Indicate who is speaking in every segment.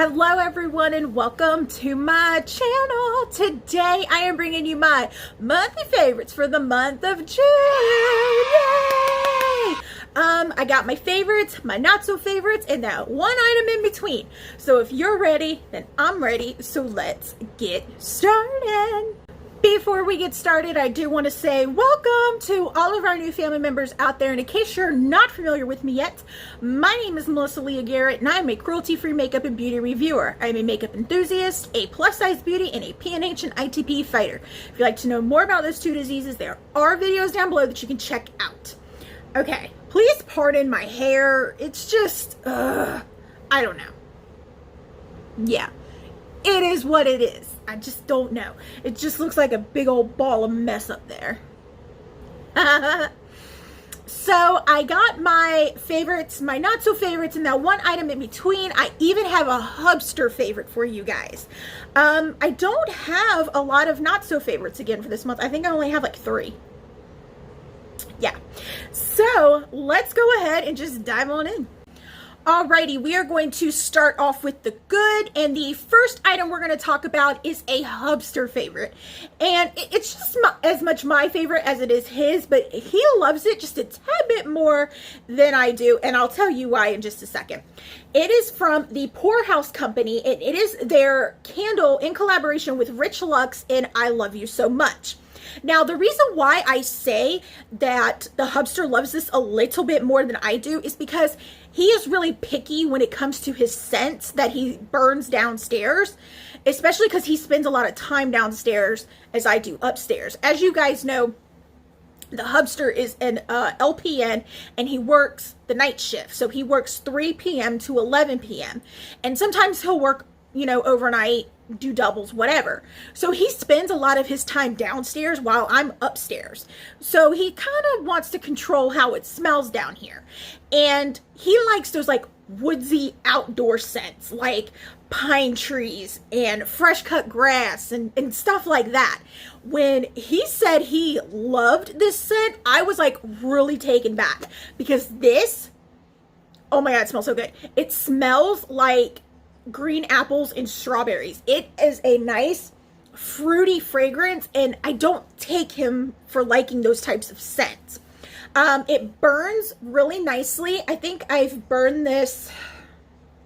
Speaker 1: Hello everyone and welcome to my channel. Today I am bringing you my monthly favorites for the month of June. Yay! I got my favorites, my not so favorites, and that one item in between. So if you're ready, then I'm ready. So let's get started. Before we get started, I do want to say welcome to all of our new family members out there. And in case you're not familiar with me yet, my name is Leah Garrett, and I'm a cruelty-free makeup and beauty reviewer. I'm a makeup enthusiast, a plus-size beauty, and a PNH and ITP fighter. If you'd like to know more about those two diseases, there are videos down below that you can check out. Okay, please pardon my hair. It's just, I don't know. Yeah, it is what it is. I just don't know. It just looks like a big old ball of mess up there. So I got my favorites, my not so favorites, and that one item in between. I even have a hubster favorite for you guys. I don't have a lot of not so favorites again for this month. I think I only have like 3. Yeah. So let's go ahead and just dive on in. Alrighty, we are going to start off with the good, and the first item we're going to talk about is a hubster favorite, and it's just as much my favorite as it is his, but he loves it just a tad bit more than I do, and I'll tell you why in just a second. It is from the Poreless company, and it is their candle in collaboration with Rich Luxe in I Love You So Much. Now, the reason why I say that the hubster loves this a little bit more than I do is because he is really picky when it comes to his scents that he burns downstairs, especially because he spends a lot of time downstairs as I do upstairs. As you guys know, the hubster is an LPN, and he works the night shift. So he works 3 p.m. to 11 p.m. And sometimes he'll work, you know, overnight, do doubles, whatever. So he spends a lot of his time downstairs while I'm upstairs. So he kind of wants to control how it smells down here. And he likes those like woodsy outdoor scents, like pine trees and fresh cut grass and stuff like that. When he said he loved this scent, I was like really taken back, because this, oh my God, it smells so good. It smells like green apples and strawberries. It is a nice fruity fragrance, and I don't take him for liking those types of scents. It burns really nicely. I think I've burned this,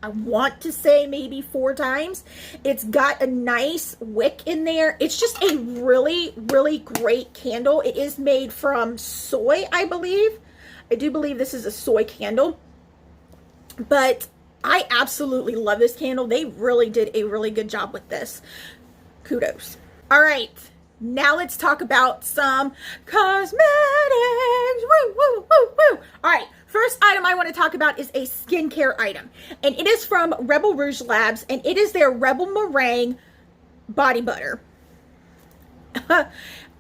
Speaker 1: I want to say maybe 4 times. It's got a nice wick in there. It's just a really, really great candle. It is made from soy, I believe. I do believe this is a soy candle, but I absolutely love this candle. They really did a really good job with this. Kudos. All right, now let's talk about some cosmetics. Woo, woo, woo, woo. All right, first item I want to talk about is a skincare item, and it is from Rebel Rouge Labs, and it is their Rebel Meringue Body Butter.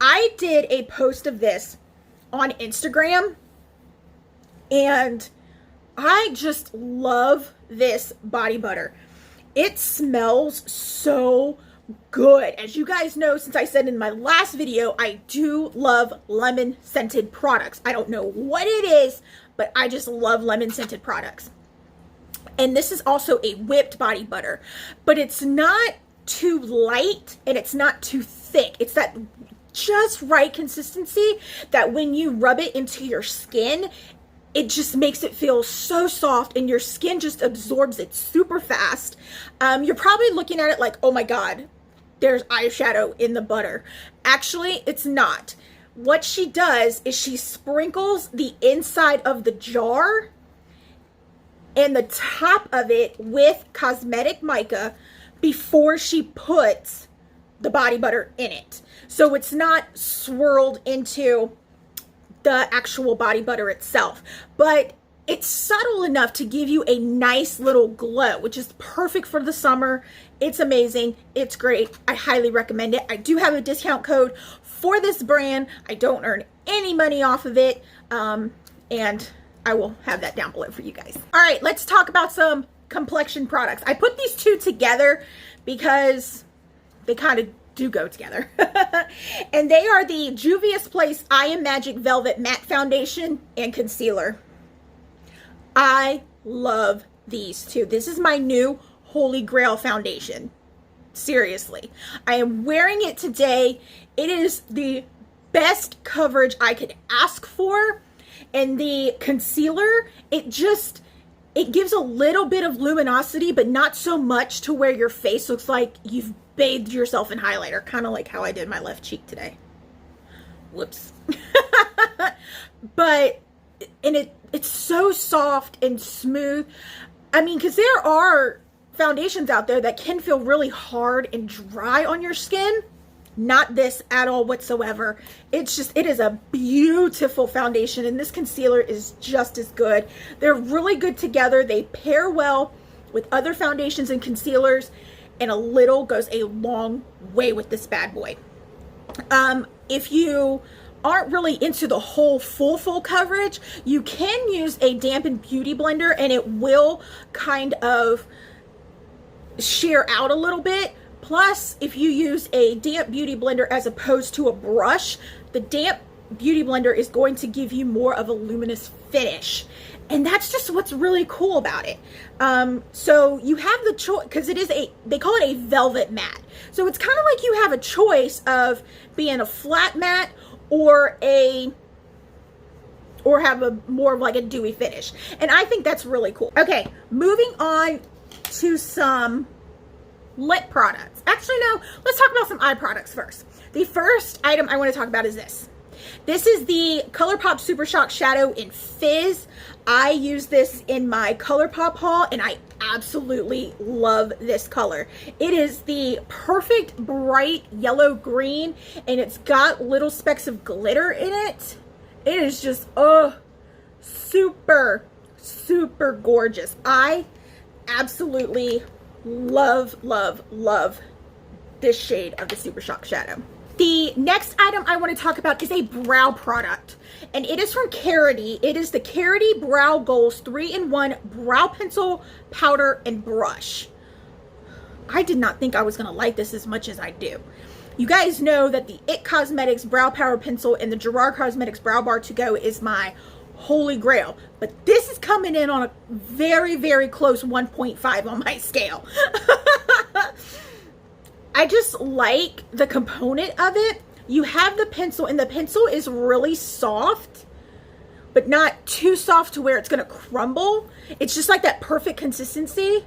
Speaker 1: I did a post of this on Instagram, and I just love this body butter. It smells so good. As you guys know, since I said in my last video, I do love lemon scented products. I don't know what it is, but I just love lemon scented products. And this is also a whipped body butter, but it's not too light and it's not too thick. It's that just right consistency that when you rub it into your skin, it just makes it feel so soft, and your skin just absorbs it super fast. You're probably looking at it like, oh my God, there's eyeshadow in the butter. Actually, it's not. What she does is she sprinkles the inside of the jar and the top of it with cosmetic mica before she puts the body butter in it. So it's not swirled into the actual body butter itself, but it's subtle enough to give you a nice little glow, which is perfect for the summer. It's amazing. It's great. I highly recommend it. I do have a discount code for this brand. I don't earn any money off of it, and I will have that down below for you guys. All right, let's talk about some complexion products. I put these two together because they kind of do go together. And they are the Juvia's Place I Am Magic Velvet Matte Foundation and Concealer. I love these two. This is my new holy grail foundation. Seriously. I am wearing it today. It is the best coverage I could ask for. And the concealer, it gives a little bit of luminosity, but not so much to where your face looks like you've bathed yourself in highlighter, kind of like how I did my left cheek today. Whoops. But, and it's so soft and smooth. I mean, because there are foundations out there that can feel really hard and dry on your skin. Not this at all whatsoever. It is a beautiful foundation, and this concealer is just as good. They're really good together. They pair well with other foundations and concealers, and a little goes a long way with this bad boy. If you aren't really into the whole full coverage, you can use a dampened beauty blender, and it will kind of sheer out a little bit. Plus, if you use a damp beauty blender as opposed to a brush, the damp beauty blender is going to give you more of a luminous finish. And that's just what's really cool about it. So you have the choice, because they call it a velvet matte. So it's kind of like you have a choice of being a flat matte or have a more of like a dewy finish. And I think that's really cool. Okay, moving on to some lip products. Actually, no, let's talk about some eye products first. The first item I want to talk about is this. This is the Colourpop Super Shock Shadow in Fizz. I use this in my Colourpop haul, and I absolutely love this color. It is the perfect bright yellow green, and it's got little specks of glitter in it. It is just, oh, super, super gorgeous. I absolutely love this shade of the Super Shock Shadow. The next item I want to talk about is a brow product, and it is from Garrett. It is the Garrett Brow Goals 3-in-1 Brow Pencil, Powder, and Brush. I did not think I was going to like this as much as I do. You guys know that the IT Cosmetics Brow Power Pencil and the Gerard Cosmetics Brow Bar To Go is my holy grail, but this is coming in on a very, very close 1.5 on my scale. I just like the component of it. You have the pencil, and the pencil is really soft, but not too soft to where it's going to crumble. It's just like that perfect consistency.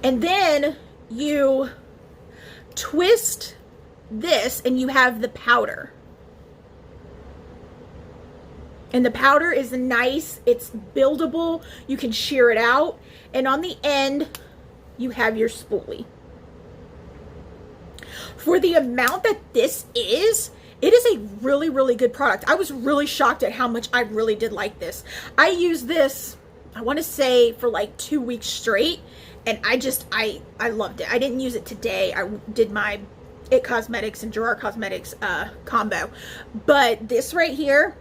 Speaker 1: And then you twist this, and you have the powder. And the powder is nice. It's buildable. You can shear it out. And on the end, you have your spoolie. For the amount that this is, it is a really, really good product. I was really shocked at how much I really did like this. I used this, I want to say, for like 2 weeks straight. And I loved it. I didn't use it today. I did my IT Cosmetics and Gerard Cosmetics combo. But this right here,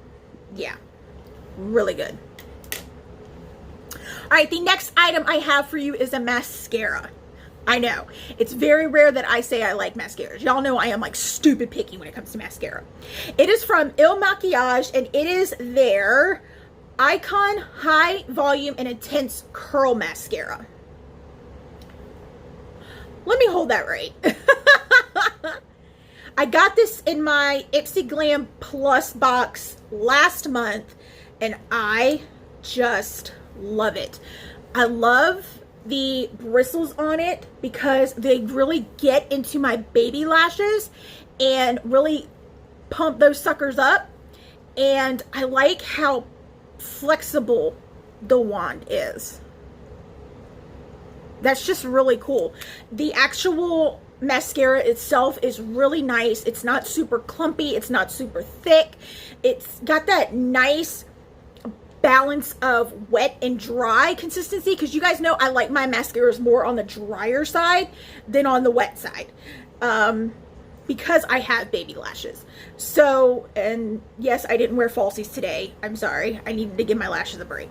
Speaker 1: yeah, really good. All right, the next item I have for you is a mascara. I know, it's very rare that I say I like mascaras. Y'all know I am like stupid picky when it comes to mascara. It is from Il Makiage, and it is their Icon High Volume and Intense Curl Mascara. Let me hold that right. I got this in my Ipsy Glam Plus box last month, and I just love it. I love the bristles on it because they really get into my baby lashes and really pump those suckers up. And I like how flexible the wand is. That's just really cool. The actual mascara itself is really nice. It's not super clumpy. It's not super thick. It's got that nice balance of wet and dry consistency, because you guys know I like my mascaras more on the drier side than on the wet side, because I have baby lashes. So, and yes, I didn't wear falsies today. I'm sorry. I needed to give my lashes a break.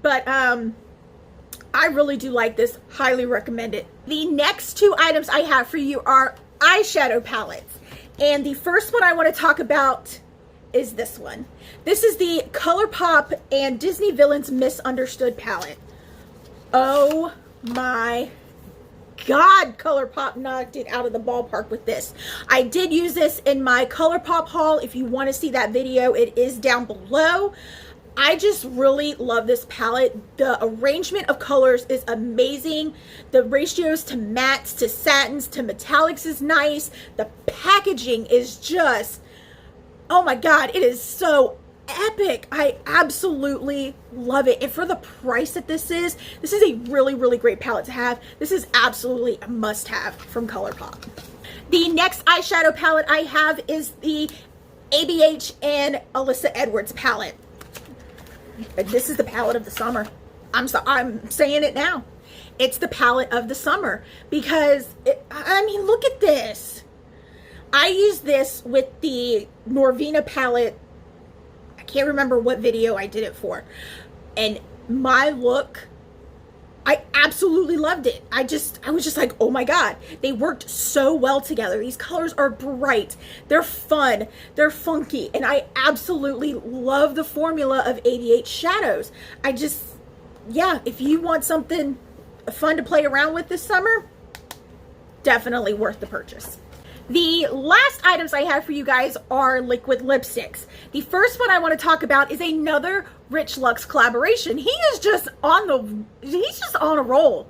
Speaker 1: But I really do like this. Highly recommend it. The next two items I have for you are eyeshadow palettes, and the first one I want to talk about is this one. This is the Colourpop and Disney Villains Misunderstood palette. Oh my God, Colourpop knocked it out of the ballpark with this. I did use this in my Colourpop haul. If you want to see that video, it is down below. I just really love this palette. The arrangement of colors is amazing. The ratios to mattes, to satins, to metallics is nice. The packaging is just, oh my God, it is so epic. I absolutely love it. And for the price that this is a really, really great palette to have. This is absolutely a must-have from Colourpop. The next eyeshadow palette I have is the ABH and Alyssa Edwards palette. This is the palette of the summer. I'm saying it now. It's the palette of the summer because, I mean, look at this. I used this with the Norvina palette. I can't remember what video I did it for. And my look, I absolutely loved it. I was just like, oh my God, they worked so well together. These colors are bright, they're fun, they're funky, and I absolutely love the formula of 88 shadows. Yeah, if you want something fun to play around with this summer, definitely worth the purchase. The last items I have for you guys are liquid lipsticks. The first one I want to talk about is another Rich Luxe collaboration. He's just on a roll.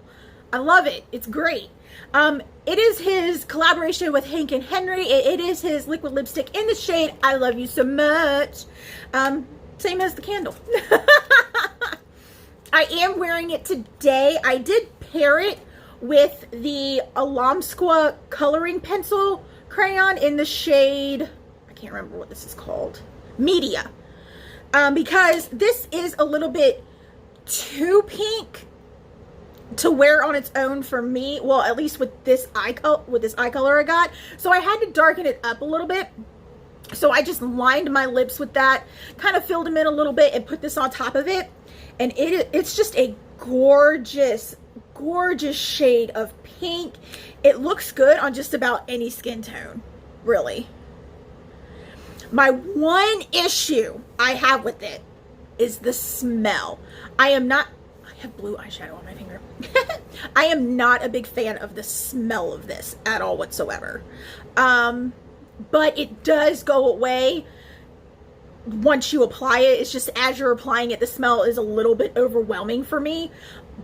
Speaker 1: I love it. It's great. It is his collaboration with Hank and Henry. It is his liquid lipstick in the shade I Love You So Much. Same as the candle. I am wearing it today. I did pair it with the Alamsqua coloring pencil crayon in the shade, I can't remember what this is called, Media, because this is a little bit too pink to wear on its own for me. Well, at least with this eye color I got, so I had to darken it up a little bit. So I just lined my lips with that, kind of filled them in a little bit, and put this on top of it, and it's just a gorgeous shade of pink. It looks good on just about any skin tone, really. My one issue I have with it is the smell. I have blue eyeshadow on my finger. I am not a big fan of the smell of this at all whatsoever. But it does go away once you apply it. It's just as you're applying it, the smell is a little bit overwhelming for me,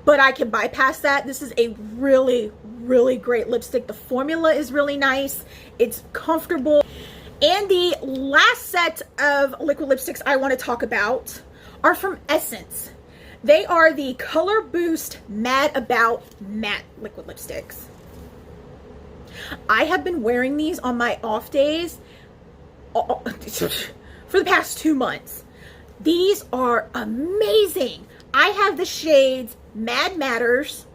Speaker 1: but I can bypass that. This is a really, really great lipstick. The formula is really nice. It's comfortable. And the last set of liquid lipsticks I want to talk about are from Essence. They are the Color Boost Mad About Matte liquid lipsticks. I have been wearing these on my off days for the past 2 months. These are amazing. I have the shades Mad Matters,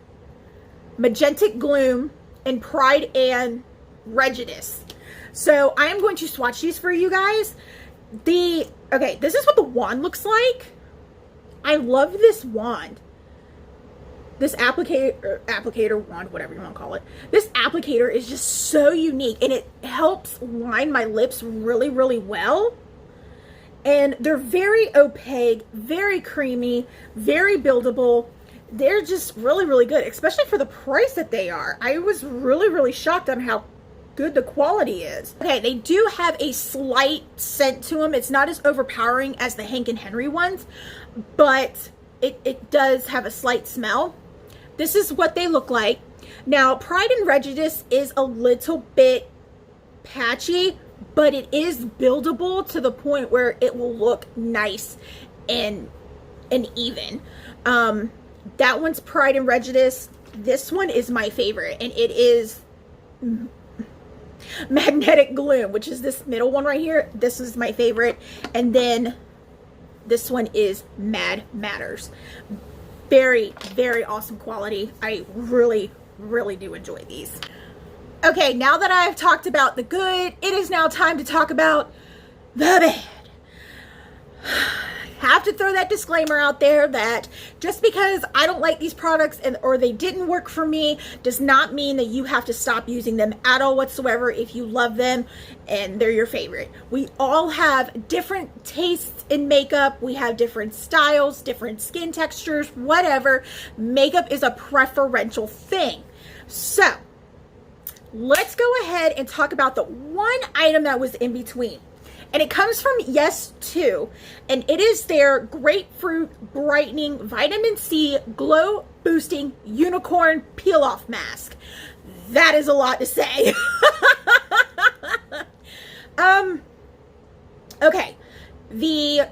Speaker 1: Magentic Gloom, and Pride and Prejudice. So I am going to swatch these for you guys. Okay, this is what the wand looks like. I love this wand. This applicator wand, whatever you want to call it. This applicator is just so unique, and it helps line my lips really, really well. And they're very opaque, very creamy, very buildable. They're just really, really good, especially for the price that they are. I was really, really shocked on how good the quality is. Okay, they do have a slight scent to them. It's not as overpowering as the Hank and Henry ones, but it does have a slight smell. This is what they look like. Now, Pride and Prejudice is a little bit patchy, but it is buildable to the point where it will look nice and even. That one's Pride and Prejudice. This one is my favorite, and it is Magnetic Gloom, which is this middle one right here. This is my favorite. And then this one is Mad Matters. Very, very awesome quality. I really, really do enjoy these. Okay, now that I've talked about the good, it is now time to talk about the bad. have to throw that disclaimer out there that just because I don't like these products or they didn't work for me does not mean that you have to stop using them at all whatsoever if you love them and they're your favorite. We all have different tastes in makeup. We have different styles, different skin textures, whatever. Makeup is a preferential thing. So let's go ahead and talk about the one item that was in between. And it comes from Yes2, and it is their Grapefruit Brightening Vitamin C Glow Boosting Unicorn Peel Off Mask. That is a lot to say. Okay. The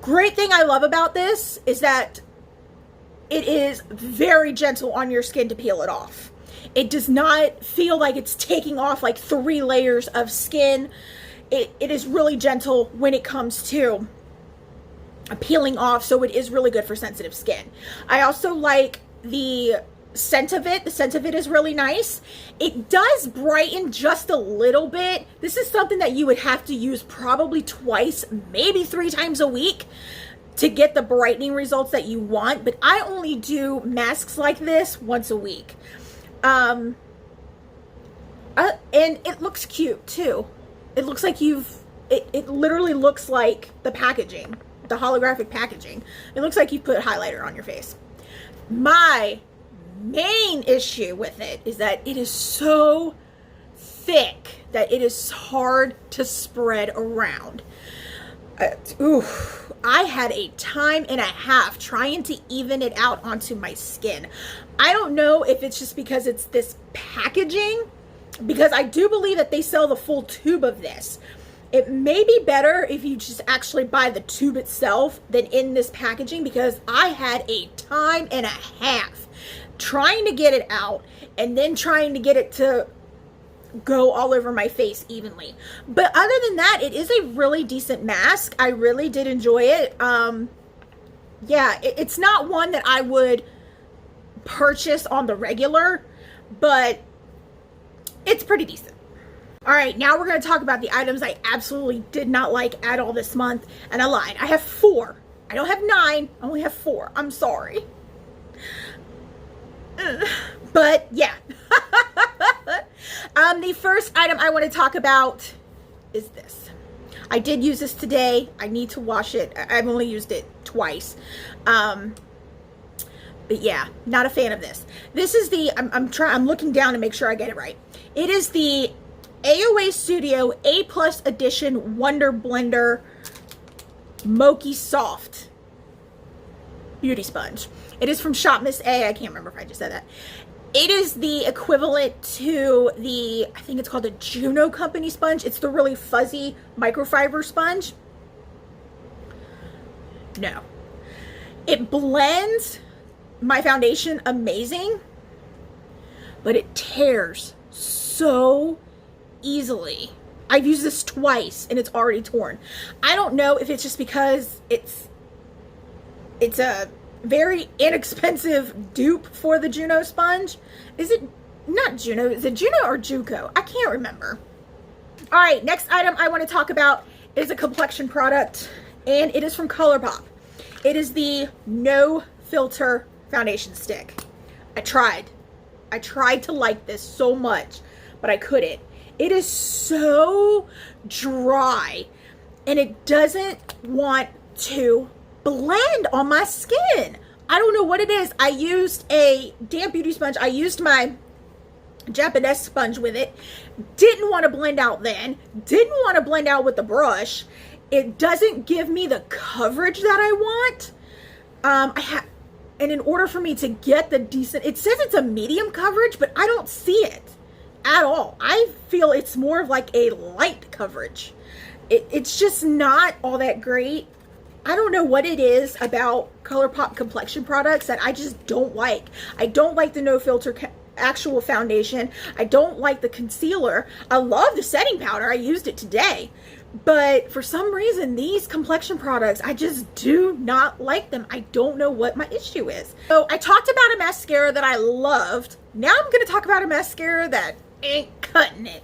Speaker 1: great thing I love about this is that it is very gentle on your skin to peel it off. It does not feel like it's taking off like 3 layers of skin. It is really gentle when it comes to peeling off, so it is really good for sensitive skin. I also like the scent of it. The scent of it is really nice. It does brighten just a little bit. This is something that you would have to use probably twice, maybe 3 times a week to get the brightening results that you want, but I only do masks like this once a week. And it looks cute too. It looks like it literally looks like the packaging, the holographic packaging. It looks like you put highlighter on your face. My main issue with it is that it is so thick that it is hard to spread around. I had a time and a half trying to even it out onto my skin. I don't know if it's just because it's this packaging, because I do believe that they sell the full tube of this. It may be better if you just actually buy the tube itself than in this packaging, because I had a time and a half trying to get it out and then trying to get it to go all over my face evenly. But other than that, it is a really decent mask. I really did enjoy it. Yeah, it's not one that I would purchase on the regular, but it's pretty decent. All right, now we're going to talk about the items I absolutely did not like at all this month. And I lied. I have 4. I don't have 9. I only have 4. I'm sorry. But yeah. The first item I want to talk about is this. I did use this today. I need to wash it. I've only used it twice. But yeah, not a fan of this. This is the, I'm looking down to make sure I get it right. It is the AOA Studio A+ Edition Wonder Blender Mochi Soft Beauty Sponge. It is from Shop Miss A. I can't remember if I just said that. It is the equivalent to the, I think it's called the Juno Company sponge. It's the really fuzzy microfiber sponge. No. It blends my foundation amazing, but it tears so easily. I've used this twice and it's already torn. I don't know if it's just because it's a very inexpensive dupe for the Juno sponge. Is it not Juno? Is it Juno or Juco? I can't remember. All right, next item I want to talk about is a complexion product, and it is from Colourpop. It is the No Filter Foundation Stick. I tried to like this so much, but I couldn't. It is so dry, and it doesn't want to blend on my skin. I don't know what it is. I used a damp beauty sponge. I used my Japanese sponge with it. Didn't want to blend out then. Didn't want to blend out with the brush. It doesn't give me the coverage that I want. And in order for me to get the decent, it says it's a medium coverage, but I don't see it at all. I feel it's more of like a light coverage. It's just not all that great. I don't know what it is about Colourpop complexion products that I just don't like. I don't like the No Filter actual foundation. I don't like the concealer. I love the setting powder. I used it today. But for some reason, these complexion products, I just do not like them. I don't know what my issue is. So I talked about a mascara that I loved. Now I'm going to talk about a mascara that ain't cutting it.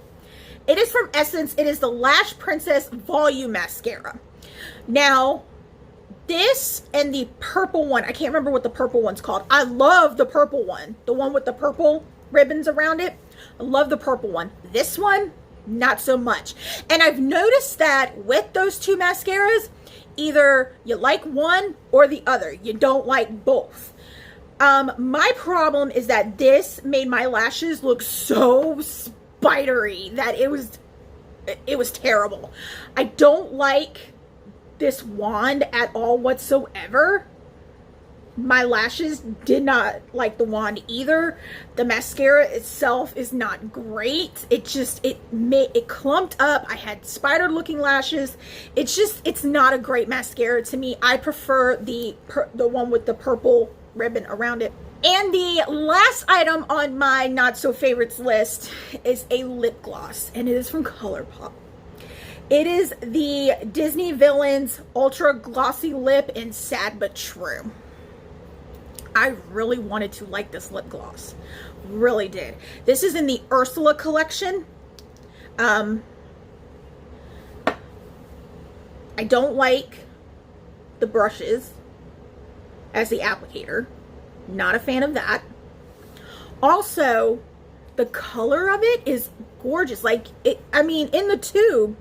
Speaker 1: It is from Essence. It is the Lash Princess Volume Mascara. Now, this and the purple one, I can't remember what the purple one's called. I love the purple one, the one with the purple ribbons around it. I love the purple one. This one, not so much. And I've noticed that with those two mascaras, either you like one or the other. You don't like both. My problem is that this made my lashes look so spidery that it was terrible. I don't like this wand at all whatsoever. My lashes did not like the wand either. The mascara itself is not great. It clumped up. I had spider looking lashes. It's not a great mascara to me. I prefer the one with the purple ribbon around it. And the last item on my not so favorites list is a lip gloss, and it is from Colourpop. It is the Disney Villains Ultra Glossy Lip in Sad But True. I really wanted to like this lip gloss. Really did. This is in the Ursula collection. I don't like the brushes as the applicator. Not a fan of that. Also, the color of it is gorgeous. Like, I mean, in the tube,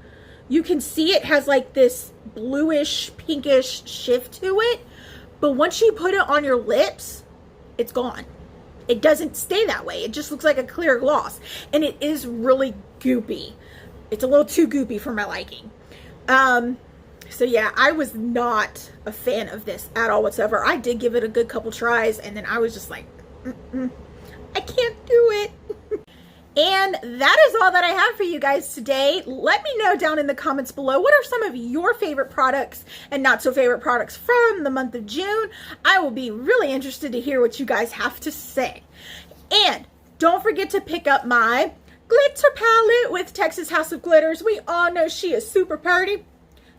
Speaker 1: you can see it has like this bluish, pinkish shift to it. But once you put it on your lips, it's gone. It doesn't stay that way. It just looks like a clear gloss. And it is really goopy. It's a little too goopy for my liking. So yeah, I was not a fan of this at all whatsoever. I did give it a good couple tries, and then I was just like, I can't do it. And that is all that I have for you guys today. Let me know down in the comments below, what are some of your favorite products and not so favorite products from the month of June? I will be really interested to hear what you guys have to say. And don't forget to pick up my glitter palette with Texas House of Glitters. We all know she is super pretty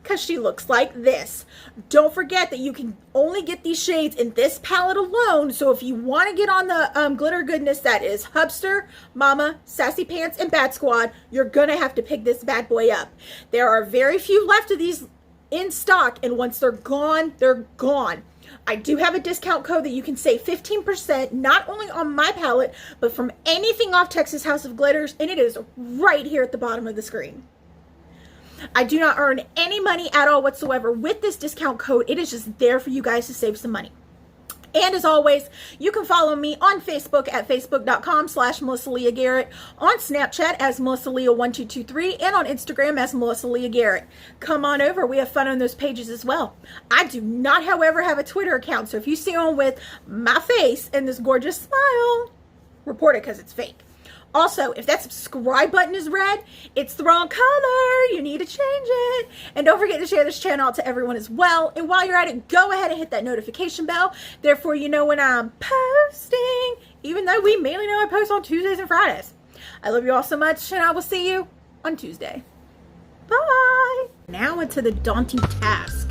Speaker 1: because she looks like this. Don't forget that you can only get these shades in this palette alone. So if you want to get on the glitter goodness that is Hubster, Mama, Sassy Pants, and Bad Squad, you're going to have to pick this bad boy up. There are very few left of these in stock, and once they're gone, they're gone. I do have a discount code that you can save 15%, not only on my palette, but from anything off Texas House of Glitters, and it is right here at the bottom of the screen. I do not earn any money at all whatsoever with this discount code. It is just there for you guys to save some money. And as always, you can follow me on Facebook at facebook.com/Melissa Leah Garrett, on Snapchat as Melissa Leah 1223, and on Instagram as Melissa Leah Garrett. Come on over. We have fun on those pages as well. I do not, however, have a Twitter account. So if you see one with my face and this gorgeous smile, report it because it's fake. Also, if that subscribe button is red, it's the wrong color. You need to change it. And don't forget to share this channel out to everyone as well. And while you're at it, go ahead and hit that notification bell. Therefore, you know when I'm posting, even though we mainly know I post on Tuesdays and Fridays. I love you all so much, and I will see you on Tuesday. Bye. Now into the daunting task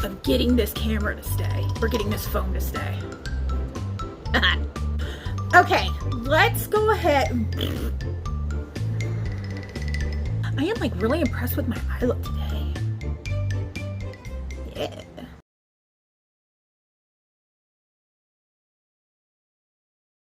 Speaker 1: of getting this camera to stay, or getting this phone to stay. Okay, let's go ahead. I am like really impressed with my eye look today. Yeah.